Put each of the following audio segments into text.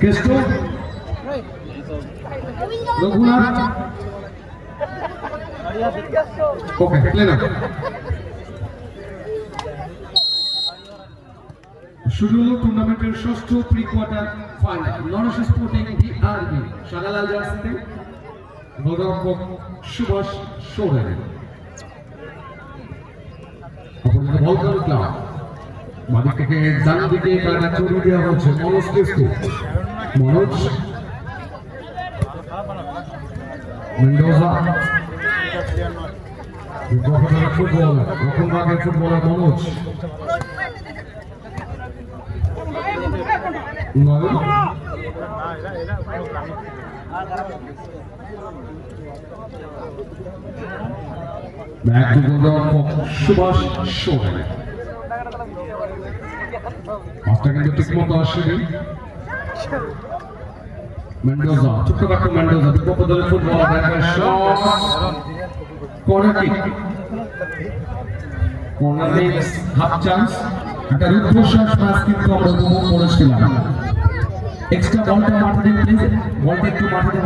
কেষ্ট রঘুনাথ ওকে play না শুরু হলো টুর্নামেন্টের ষষ্ঠ pre quarter final Naresh sporting DRB Shahlal জার্সিতে গোলরক্ষক সুভাষ সোরেন অপরদিকে ভলকান ক্লাব বাদিক থেকে ডান দিকে কাটা চড়িয়ে দেওয়া হচ্ছে মনোজ কেস্তু মনোজ মেন্ডোজা ফুটবলার রকমভাগে ফুটবলার মনোজ সুভাষ সোরেন মাঠটা কিন্তু ঠিক মতো আসেনি মেন্ডোজা ছোট্টখাটো মেন্ডোজা বিপদে ফুটবলার দেখেন shot corner kick half chance একটা রুদ্ধশ্বাস ম্যাচ কিন্তু আমরা উপভোগ করেছিলাম এক্সট্রা বলটা মাঠে দিন প্লিজ বলটা একটু মাঠে দেন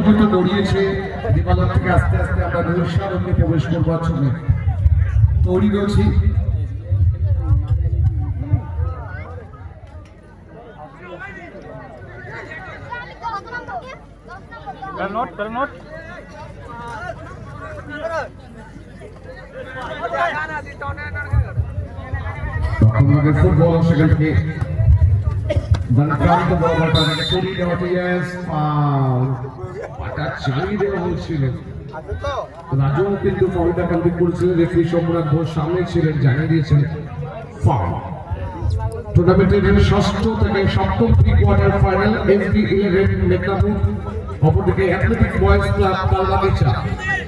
দুটো দৌড়িয়েছে দিবালক থেকে আস্তে আস্তে আমরা নৈশারণ্যে প্রবেশ করবার জন্য তৈরি রয়েছি ফুটবল সেখান থেকে চালিয়ে দেওয়া হয়েছিল রাজু কিন্তু ফলটা কমপ্লিট করেছিলেন রেফারি সম্রাট ঘোষ সামনে ছিলেন জানিয়ে দিয়েছেন ফাউল টুর্নামেন্টের ষষ্ঠ থেকে সপ্তম pre quarter final FB11 Medinipur অপরদিকে অ্যাথলেটিক বয়েজ ক্লাব তালবাগিচা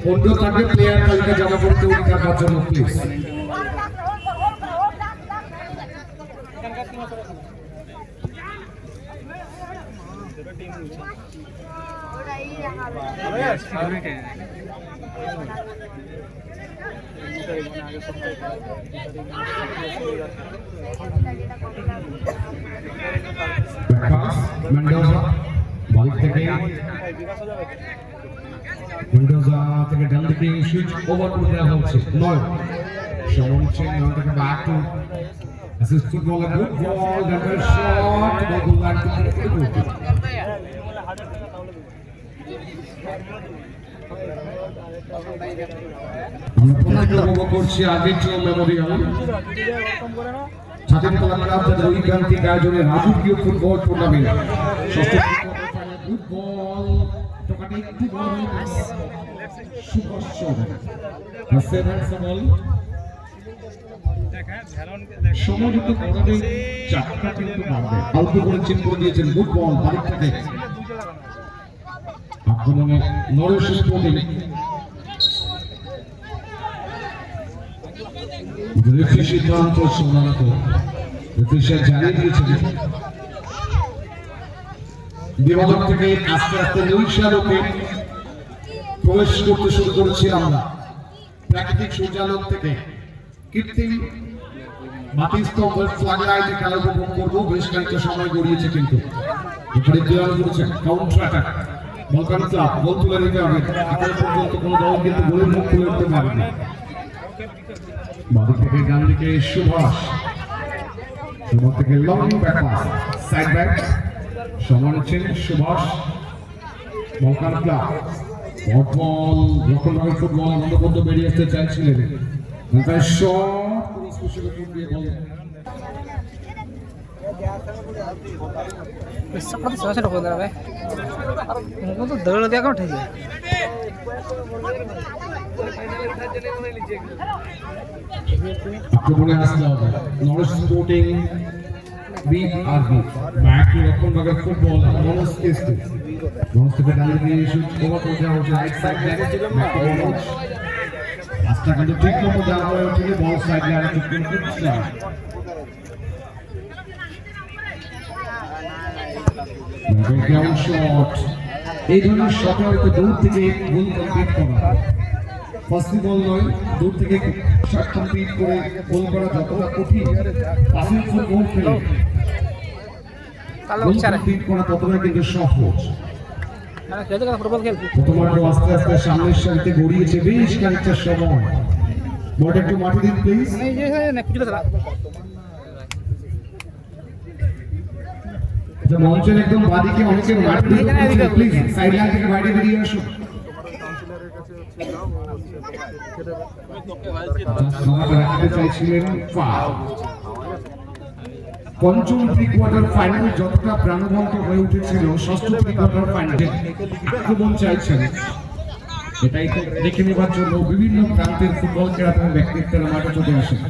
অন্য তাকে প্লেয়ার তালিকা জমা করতে অধিকার পাওয়ার জন্য প্লিজ মেন্ডোজা বল থেকে মেন্ডোজা থেকে ডান দিকে সুইচ ওভার করে দেওয়া হচ্ছে নয় সমন চেন নাও থেকে back to assist footballer good ball double shot ball line থেকে আমরা উপভোগ করছি আদিত্য মেমোরিয়াল ছাত্রীকলা ক্লাব যাদের ঐকান্তিক আয়োজনে রাজকীয় ফুটবল টুর্নামেন্ট ফুটবল টোকাটি একটু বল সুভাষ সোরেন সমঝোতা করাবে চারটা কিন্তু মারবে অল্প করে চেক করে দিয়েছেন ফুটবল বাড়ি থেকে আক্রমণে নরেশ স্পোর্টিং রেফারি সিদ্ধান্ত শোনানো রেফারি জানিয়ে দিয়েছেন বিভাগ থেকে আস্তে আস্তে নৈশালোকে প্রবেশ করতে শুরু করেছি আমরা প্রাকৃতিক সূর্যালোক থেকে কৃত্রিম বাতিস্তম্ভের ফ্ল্যাগ লাইটে খেলা উপভোগ করবো বেশ খানিকটা সময় গড়িয়েছে কিন্তু এখানে দেওয়াল করেছেন কাউন্টার অ্যাটাক বলকান ক্লাব গোল তুলে নিতে হবে এখন পর্যন্ত কোনো দল কিন্তু গোলের মুখ খুলে উঠতে পারেনি বাদিক থেকে ডান দিকে সুভাষ থেকে long back pass side back সমান হচ্ছেন সুভাষ বলকান ক্লাব বল রকমভাবে ফুটবল অনবদ্য বেরিয়ে আসতে চাইছিলেন তাই শট স্পেশাল দিয়ে বল Seperti saya sudah benar be. Mungkin tuh dulu dia kan udah sih. আক্রমণে আসতে হবে Naresh sporting BRB back to রকমভাবে ফুটবল মনোজ কেস্তু মনোজ থেকে ডান দিকে শুট ওভার করে দেওয়া হচ্ছে right side back to Manoj রাস্তা কিন্তু ঠিক মতো দেওয়া হয়ে ওঠে বল সাইড লাইনে চুক্তি করছে গ্রাউন্ড শট এই ধরনের শটে হয়তো দূর থেকে গোল কমপ্লিট করা ফার্স্ট বল নয়, দূর থেকে শট কমপ্লিট করে গোল করা যতটা কঠিন, পাসিং ফুটবল খেলে কালো গোল চারে কমপ্লিট করা ততটা কিন্তু সহজ। মানে খেলতে গেলে ফুটবল খেলছি প্রথমার্ধ আস্তে আস্তে সামনের সারিতে গড়িয়েছে বেশ খানিকটা সময়। বলটা একটু মাটি দিন প্লিজ। এই যে না কিছু না আচ্ছা, মঞ্চের একদম বাদিকে অনেকে মাটি দিন প্লিজ, সাইড লাইন থেকে বাইরে বেরিয়ে আসুন। রাখতে চাইছিলেন ফাউল। পঞ্চম প্রি কোয়ার্টার ফাইনাল যতটা প্রাণবন্ত হয়ে উঠেছিল, ষষ্ঠ প্রি কোয়ার্টার ফাইনালে আক্রমণ চাইছেন, এটাই তো দেখে নেবার জন্য বিভিন্ন প্রান্তের ফুটবল খেলার ব্যক্তিত্বেরা মাঠে চলে আসেন।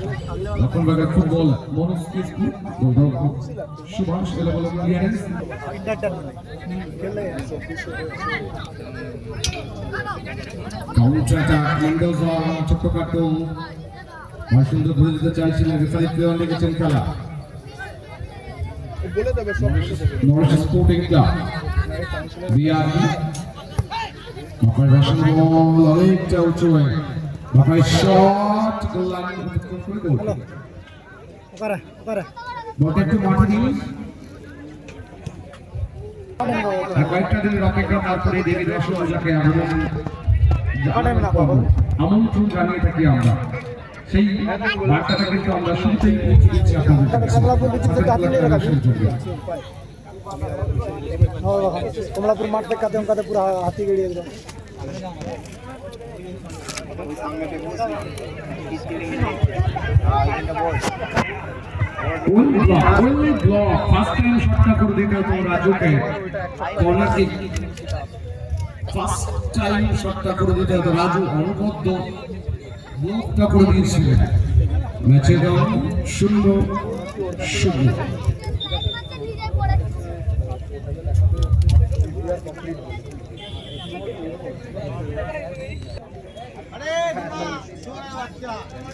লক্ষণবাগের ফুটবল সুভাষ ক্লিয়ারেন্স, কাউন্টারটা মেন্ডোজা ছোট্টখাটো সুন্দর ধরে দিতে চাইছিলেন, রেফারি প্লেয়ার লিখেছেন খেলা। নরিশ স্পোর্টিং ক্লাব বিআরবি বাপাই ভাষণ বল অনেকটা উঁচু হয়ে বাপাই শট গোল লাইন করে গোল। বলটা একটু মাঠে দিন, আর কয়েকটা দিনের অপেক্ষা, তারপরে দেবী দর্শক যাকে আমন্ত্রণ জানিয়ে থাকি আমরা, সেই বার্তাটা কিন্তু আমরা শুনতেই পৌঁছে দিচ্ছি আপনাদের কাছে। कमलापुर माठ पे कहते हैं पूरा हाथी गड़ी एकदम only block first time shotটা করে দিতে তো রাজুকে কর্নার কিক, ফার্স্ট টাইম শটটা করে দিতে তো রাজু অনবদ্য ব্লকটা করে দিয়েছিলেন। ম্যাচের রান 0-0।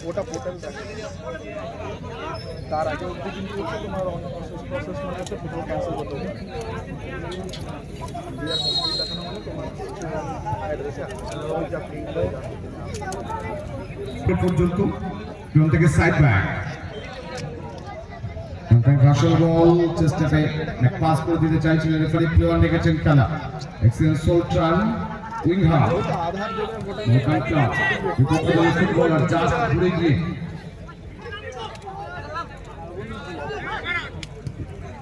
ওটা পোর্টাল তার আগে অবধি কিন্তু তোমার প্রসেস মানে হচ্ছে ফুটবল ক্যান্সেল করতে হবে। বিয়ার কমপ্লিট দেখানো মানে তোমার অ্যাড্রেসে পর্যন্ত গ্রাউন্ড থেকে সাইড ব্যাক রাসেল বল চেষ্টাতে এক পাস করে দিতে চাইছিলেন, রেফারি প্লেয়ার লিখেছেন খেলা। Excellent sole turn wing half মোকাই ক্লাব বিপক্ষে দলের ফুটবলার জাস্ট ঘুরে গিয়ে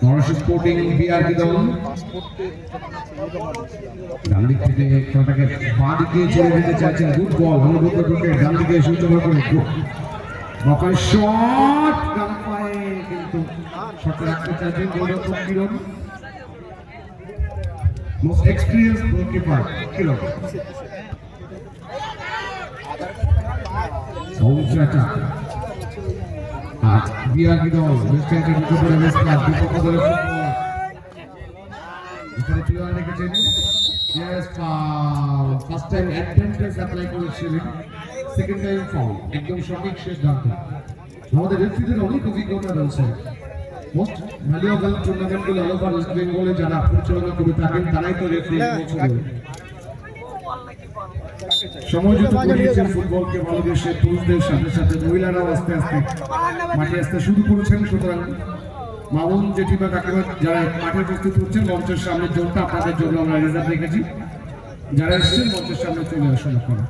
নরিশ স্পোর্টিং বিআরবি দল ডান দিক থেকে খেলাটাকে বাঁ দিকে চলে যেতে চাইছেন। গুড বল, অনুভূত ঢুকে ডান দিকে সূচনা করে মকাই শট গান পায়ে, কিন্তু শটটা রাখতে চাইছেন গোলরক্ষক Kiran, most experienced goalkeeper Kiran. সৌচাটা আর বিআরবি দল ওয়েস্ট এন্ডের বিপক্ষে ওয়েস্ট ক্লাব বিপক্ষ দলের ফুটবল এখানে প্লেয়ার রেখেছেন। Yes foul, first time advantage apply করেছিলেন, সেকেন্ড টাইম ফাউল, একদম সঠিক সিদ্ধান্ত। আমাদের রেফারিদের অনেক অভিজ্ঞতা রয়েছে, মোস্ট ভ্যালুয়েবল টুর্নামেন্টগুলো অল ওভার ওয়েস্ট বেঙ্গলে যারা পরিচালনা করে থাকেন তারাই তো রেফারি বলছেন। সময়োজিত করিয়েছেন ফুটবলকে ভালোবেসে পুরুষদের সাথে সাথে মহিলারাও আস্তে আস্তে মাঠে আসতে শুরু করেছেন। সুতরাং মামুন জেঠিমা কাকিমা যারা মাঠে প্রস্তুত হচ্ছেন, মঞ্চের সামনের জোনটা আপনাদের জন্য আমরা রিজার্ভ রেখেছি, যারা এসছেন মঞ্চের সামনে চলে আসুন আপনারা।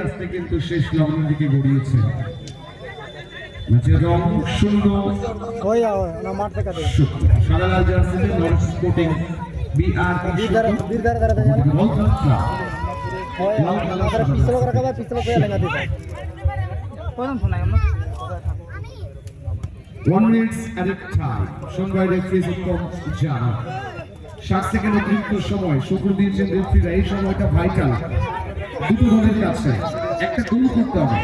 আস্তে কিন্তু শেষ লগ্নের দিকে গড়িয়েছে। ম্যাচের রং 0 माठ पे कहते हैं সাদা লাল জার্সিতে নরিশ স্পোর্টিং বিআরবি बीर दर पिछले लोग रखा हुआ पिछले को लगा देता কোন ফোন আই আমরা 1 minutes at a time shown by referee উত্তম জানা। 60 সেকেন্ড অতিরিক্ত সময় শুক্র দিয়েছেন রেফারিরা, এই সময়টা ভাইটাল দুটো দলের কাছে, একটা গোল করতে হবে।